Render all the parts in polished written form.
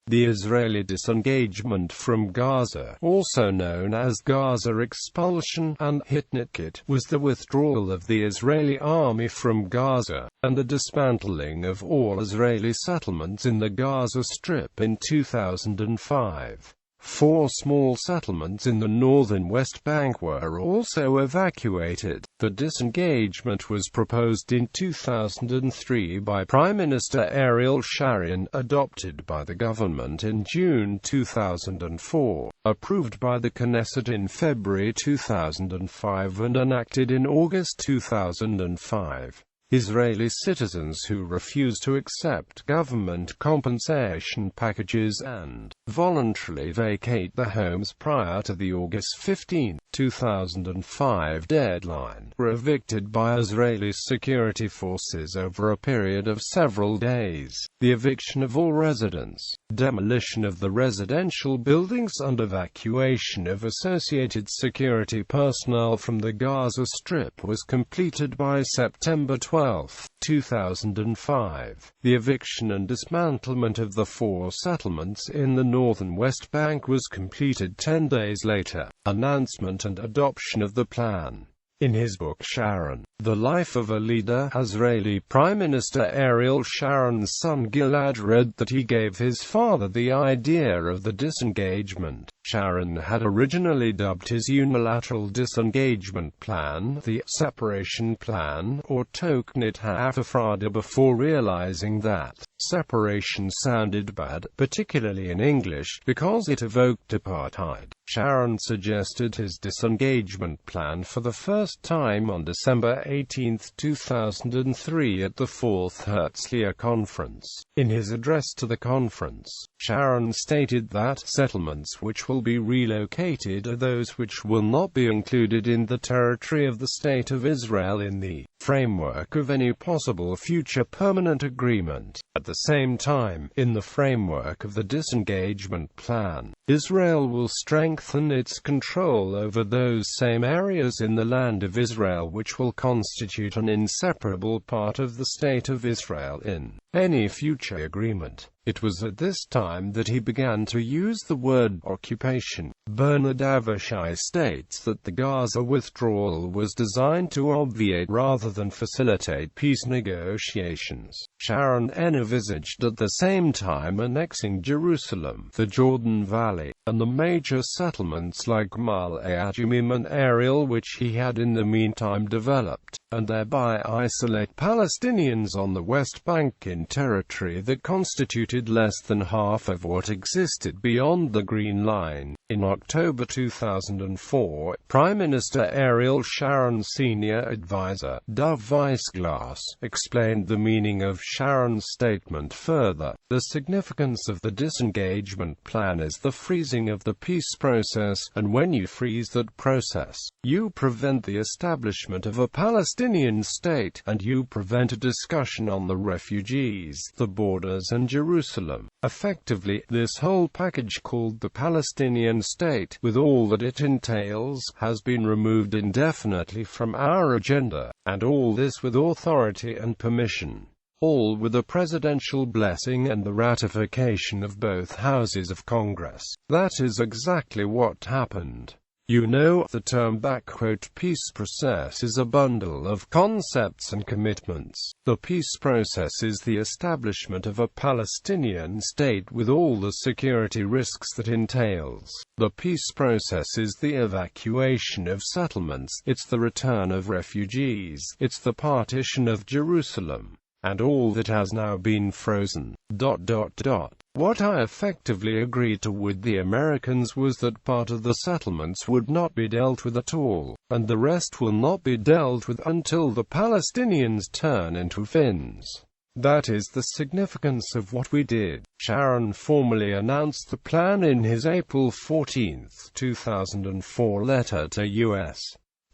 The Israeli disengagement from Gaza, also known as Gaza expulsion and Hitnatkut, was the withdrawal of the Israeli army from Gaza, and the dismantling of all Israeli settlements in the Gaza Strip in 2005. 4 small settlements in the northern West Bank were also evacuated. The disengagement was proposed in 2003 by Prime Minister Ariel Sharon, adopted by the government in June 2004, approved by the Knesset in February 2005 and enacted in August 2005. Israeli citizens who refuse to accept government compensation packages and voluntarily vacate their homes prior to the August 15, 2005 deadline were evicted by Israeli security forces over a period of several days. The eviction of all residents, demolition of the residential buildings and evacuation of associated security personnel from the Gaza Strip was completed by September 12, 2005. The eviction and dismantlement of the 4 settlements in the northern West Bank was completed 10 days later. Announcement and adoption of the plan. In his book Sharon, The Life of a Leader, Israeli Prime Minister Ariel Sharon's son Gilad read that he gave his father the idea of the disengagement. Sharon had originally dubbed his unilateral disengagement plan the separation plan, or Toknit ha'afrada, before realizing that separation sounded bad, particularly in English, because it evoked apartheid. Sharon suggested his disengagement plan for the first time on December 18, 2003 at the 4th Herzliya Conference. In his address to the conference, Sharon stated that settlements which will be relocated are those which will not be included in the territory of the State of Israel in the framework of any possible future permanent agreement. At the same time, in the framework of the disengagement plan, Israel will strengthen its control over those same areas in the land of Israel which will constitute an inseparable part of the State of Israel in any future agreement. It was at this time that he began to use the word occupation. Bernard Avishai states that the Gaza withdrawal was designed to obviate rather than facilitate peace negotiations. Sharon envisaged at the same time annexing Jerusalem, the Jordan Valley, and the major settlements like Ma'ale Adumim and Ariel which he had in the meantime developed, and thereby isolate Palestinians on the West Bank in territory that constituted less than half of what existed beyond the Green Line. In October 2004, Prime Minister Ariel Sharon's senior advisor, Dov Weissglass, explained the meaning of Sharon's statement further. The significance of the disengagement plan is the freezing of the peace process, and when you freeze that process, you prevent the establishment of a Palestinian state, and you prevent a discussion on the refugees, the borders and Jerusalem. Effectively, this whole package called the Palestinian state, with all that it entails, has been removed indefinitely from our agenda, and all this with authority and permission. All with a presidential blessing and the ratification of both houses of Congress. That is exactly what happened. You know, the term "peace process" is a bundle of concepts and commitments. The peace process is the establishment of a Palestinian state with all the security risks that entails. The peace process is the evacuation of settlements, it's the return of refugees, it's the partition of Jerusalem, and all that has now been frozen. What I effectively agreed to with the Americans was that part of the settlements would not be dealt with at all, and the rest will not be dealt with until the Palestinians turn into Finns. That is the significance of what we did. Sharon formally announced the plan in his April 14, 2004 letter to U.S.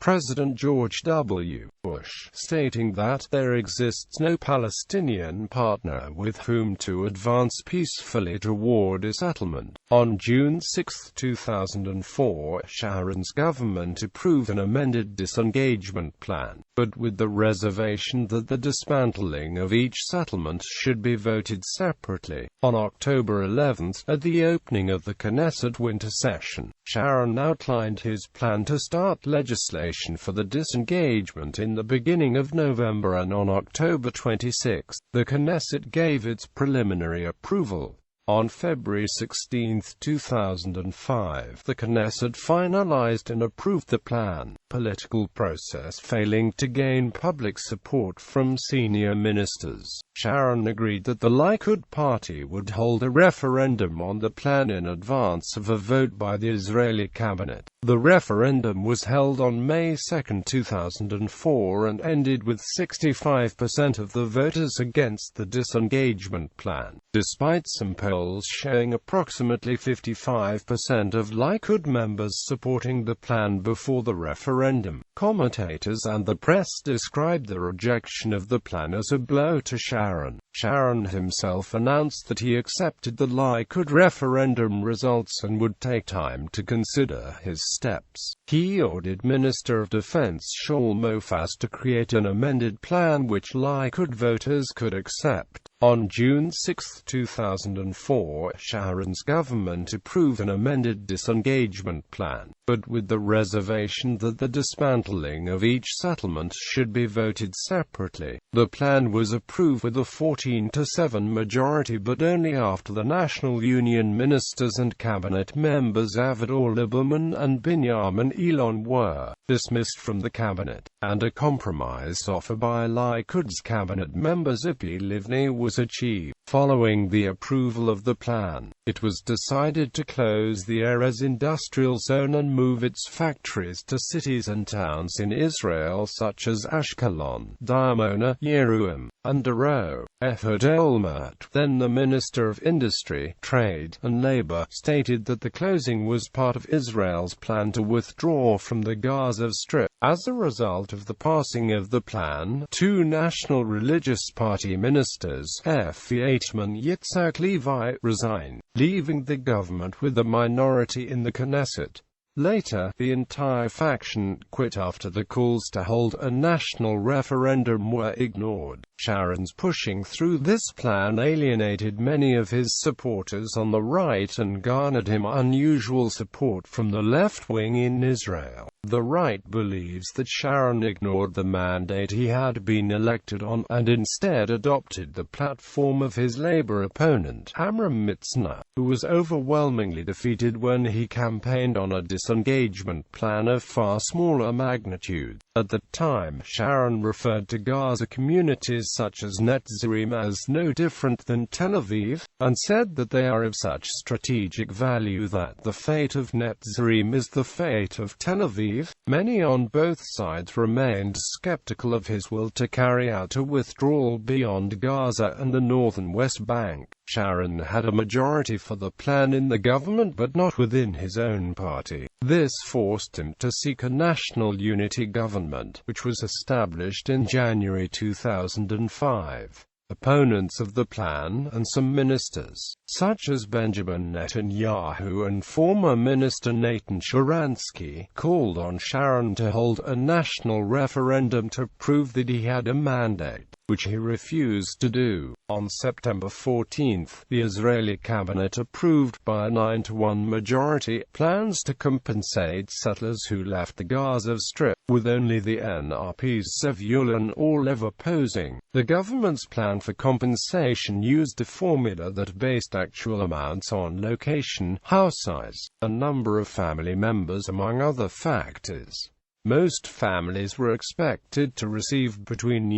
President George W. Bush, stating that there exists no Palestinian partner with whom to advance peacefully toward a settlement. On June 6, 2004, Sharon's government approved an amended disengagement plan, but with the reservation that the dismantling of each settlement should be voted separately. On October 11, at the opening of the Knesset winter session, Sharon outlined his plan to start legislation for the disengagement in the beginning of November, and on October 26, the Knesset gave its preliminary approval. On February 16, 2005, the Knesset finalized and approved the plan, political process failing to gain public support from senior ministers. Sharon agreed that the Likud party would hold a referendum on the plan in advance of a vote by the Israeli cabinet. The referendum was held on May 2, 2004 and ended with 65% of the voters against the disengagement plan, despite some polls showing approximately 55% of Likud members supporting the plan before the referendum. Commentators and the press described the rejection of the plan as a blow to Sharon. Sharon himself announced that he accepted the Likud referendum results and would take time to consider his steps. He ordered Minister of Defense Shaul Mofaz to create an amended plan which Likud voters could accept. On June 6, 2004, Sharon's government approved an amended disengagement plan, but with the reservation that the dismantling of each settlement should be voted separately. The plan was approved with a 14-7 majority, but only after the National Union ministers and cabinet members Avigdor Lieberman and Binyamin Elon were dismissed from the cabinet, and a compromise offer by Likud's cabinet member Tzipi Livni was achieved. Following the approval of the plan, it was decided to close the Erez industrial zone and move its factories to cities and towns in Israel such as Ashkelon, Dimona, Yeruim, and Dero. Ehud Olmert, then the Minister of Industry, Trade, and Labor, stated that the closing was part of Israel's plan to withdraw from the Gaza Strip. As a result of the passing of the plan, two National Religious Party ministers, Efi Eitman Yitzhak Levi, resigned, leaving the government with a minority in the Knesset. Later, the entire faction quit after the calls to hold a national referendum were ignored. Sharon's pushing through this plan alienated many of his supporters on the right and garnered him unusual support from the left wing in Israel. The right believes that Sharon ignored the mandate he had been elected on, and instead adopted the platform of his labor opponent, Amram Mitznah, who was overwhelmingly defeated when he campaigned on a disengagement plan of far smaller magnitude. At the time, Sharon referred to Gaza communities such as Netzarim as no different than Tel Aviv, and said that they are of such strategic value that the fate of Netzarim is the fate of Tel Aviv. Many on both sides remained skeptical of his will to carry out a withdrawal beyond Gaza and the northern West Bank. Sharon had a majority for the plan in the government but not within his own party. This forced him to seek a national unity government, which was established in January 2005. Opponents of the plan, and some ministers, such as Benjamin Netanyahu and former Minister Nathan Sharansky, called on Sharon to hold a national referendum to prove that he had a mandate, which he refused to do. On September 14, the Israeli cabinet approved by a 9-1 majority plans to compensate settlers who left the Gaza Strip, with only the NRP's Zevulun Orlev opposing. The government's plan for compensation used a formula that based actual amounts on location, house size, and number of family members among other factors. Most families were expected to receive between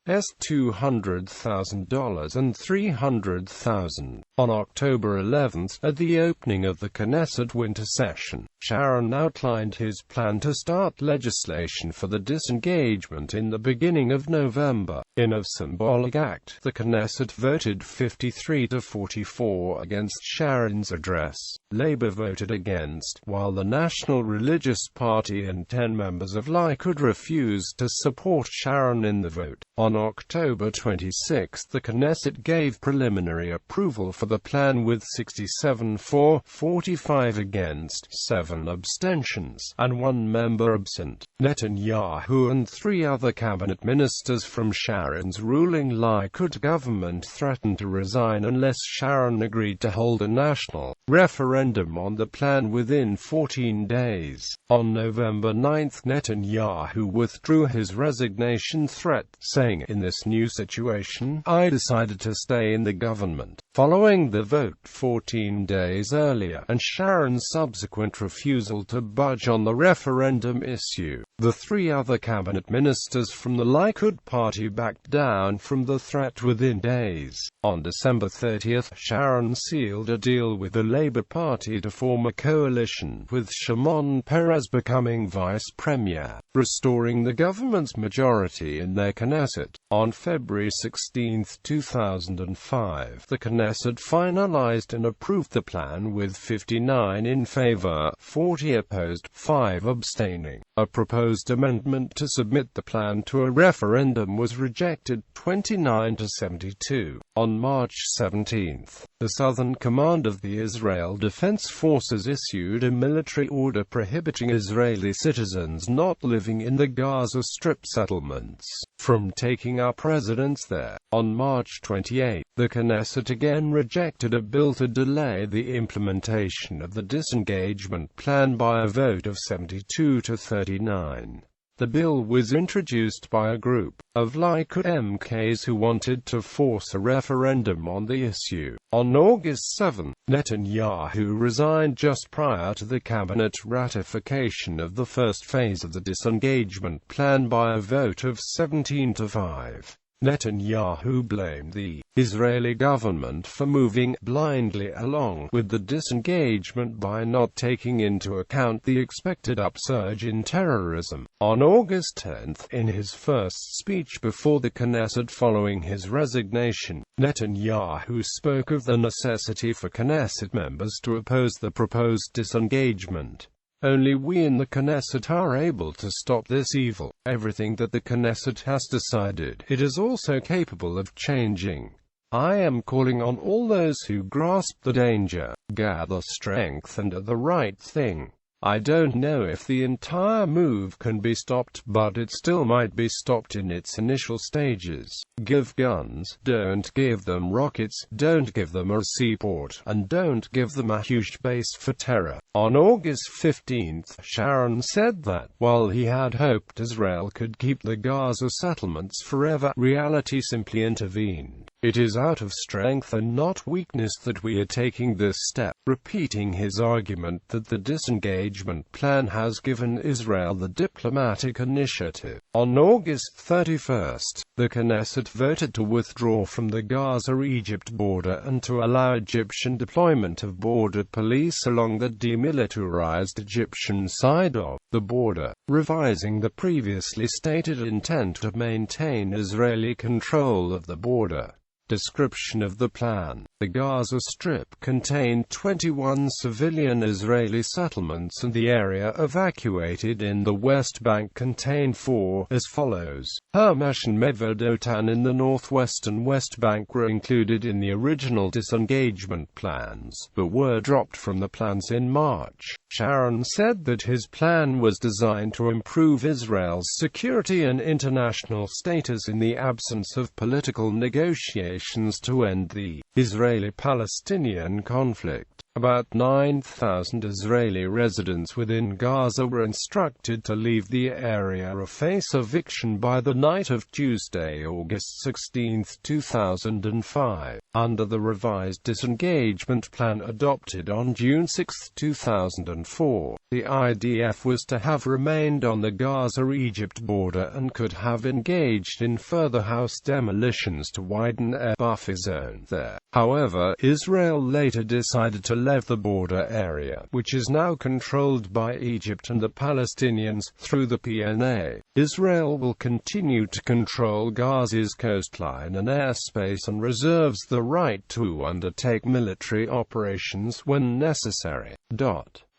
$200,000 and $300,000. On October 11, at the opening of the Knesset winter session, Sharon outlined his plan to start legislation for the disengagement in the beginning of November. In a symbolic act, the Knesset voted 53 to 44 against Sharon's address. Labour voted against, while the National Religious Party and 10 members of Likud refused to support Sharon in the vote. On October 26, the Knesset gave preliminary approval for the plan with 67 for, 45 against, 7 abstentions, and 1 member absent. Netanyahu and 3 other cabinet ministers from Sharon's ruling Likud government threatened to resign unless Sharon agreed to hold a national referendum on the plan within 14 days. On November 9, Netanyahu withdrew his resignation threat, saying, "In this new situation, I decided to stay in the government." Following the vote 14 days earlier, and Sharon's subsequent refusal to budge on the referendum issue, the 3 other cabinet ministers from the Likud party backed down from the threat within days. On December 30, Sharon sealed a deal with the Labour Party to form a coalition, with Shimon Peres becoming vice premier, restoring the government's majority in their Knesset. On February 16, 2005, the Knesset finalized and approved the plan with 59 in favor, 40 opposed, 5 abstaining. A proposed amendment to submit the plan to a referendum was rejected, 29 to 72. On March 17, the Southern Command of the Israel Defense Forces issued a military order prohibiting Israeli citizens not living in the Gaza Strip settlements from taking up residence there. On March 28, the Knesset again rejected a bill to delay the implementation of the disengagement plan by a vote of 72 to 39. The bill was introduced by a group of Likud MKs who wanted to force a referendum on the issue. On August 7, Netanyahu resigned just prior to the cabinet ratification of the first phase of the disengagement plan by a vote of 17 to 5. Netanyahu blamed the Israeli government for moving blindly along with the disengagement by not taking into account the expected upsurge in terrorism. On August 10, in his first speech before the Knesset following his resignation, Netanyahu spoke of the necessity for Knesset members to oppose the proposed disengagement. "Only we in the Knesset are able to stop this evil. Everything that the Knesset has decided, it is also capable of changing. I am calling on all those who grasp the danger, gather strength and do the right thing. I don't know if the entire move can be stopped, but it still might be stopped in its initial stages. Give guns, don't give them rockets, don't give them a seaport, and don't give them a huge base for terror." On August 15, Sharon said that, while he had hoped Israel could keep the Gaza settlements forever, reality simply intervened. "It is out of strength and not weakness that we are taking this step," repeating his argument that the disengagement plan has given Israel the diplomatic initiative. On August 31, the Knesset voted to withdraw from the Gaza-Egypt border and to allow Egyptian deployment of border police along the demilitarized Egyptian side of the border, revising the previously stated intent to maintain Israeli control of the border. Description of the plan. The Gaza Strip contained 21 civilian Israeli settlements and the area evacuated in the West Bank contained 4, as follows. Hermesh and Mevodotan in the northwestern West Bank were included in the original disengagement plans, but were dropped from the plans in March. Sharon said that his plan was designed to improve Israel's security and international status in the absence of political negotiations to end the Israeli-Palestinian conflict. About 9,000 Israeli residents within Gaza were instructed to leave the area or face eviction by the night of Tuesday, August 16, 2005, under the revised disengagement plan adopted on June 6, 2004. The IDF was to have remained on the Gaza-Egypt border and could have engaged in further house demolitions to widen a buffer zone there. However, Israel later decided to leave the border area, which is now controlled by Egypt and the Palestinians, through the PNA. Israel will continue to control Gaza's coastline and airspace and reserves the right to undertake military operations when necessary.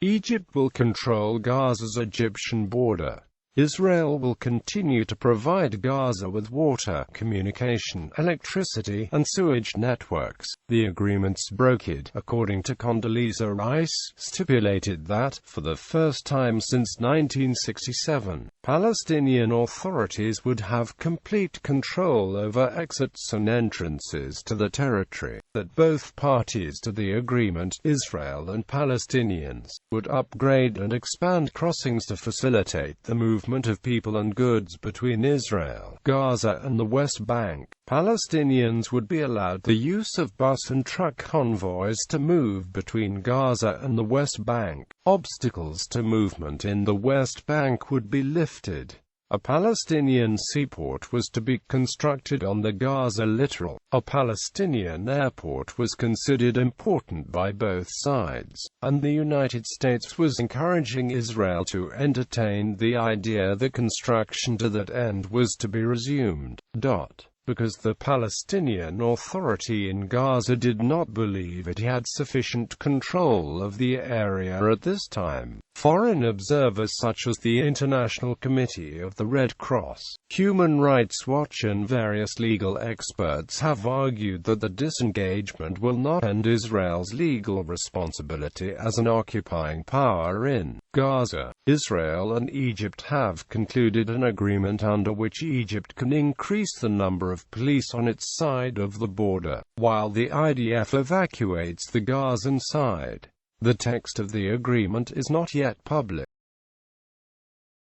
Egypt will control Gaza's Egyptian border. Israel will continue to provide Gaza with water, communication, electricity, and sewage networks. The agreements brokered, according to Condoleezza Rice, stipulated that, for the first time since 1967, Palestinian authorities would have complete control over exits and entrances to the territory, that both parties to the agreement, Israel and Palestinians, would upgrade and expand crossings to facilitate the movement of people and goods between Israel, Gaza and the West Bank. Palestinians would be allowed the use of bus and truck convoys to move between Gaza and the West Bank. Obstacles to movement in the West Bank would be lifted. A Palestinian seaport was to be constructed on the Gaza littoral. A Palestinian airport was considered important by both sides, and the United States was encouraging Israel to entertain the idea that construction to that end was to be resumed. Because the Palestinian Authority in Gaza did not believe it had sufficient control of the area at this time. Foreign observers such as the International Committee of the Red Cross, Human Rights Watch and various legal experts have argued that the disengagement will not end Israel's legal responsibility as an occupying power in Gaza. Israel and Egypt have concluded an agreement under which Egypt can increase the number of police on its side of the border, while the IDF evacuates the Gazan side. The text of the agreement is not yet public.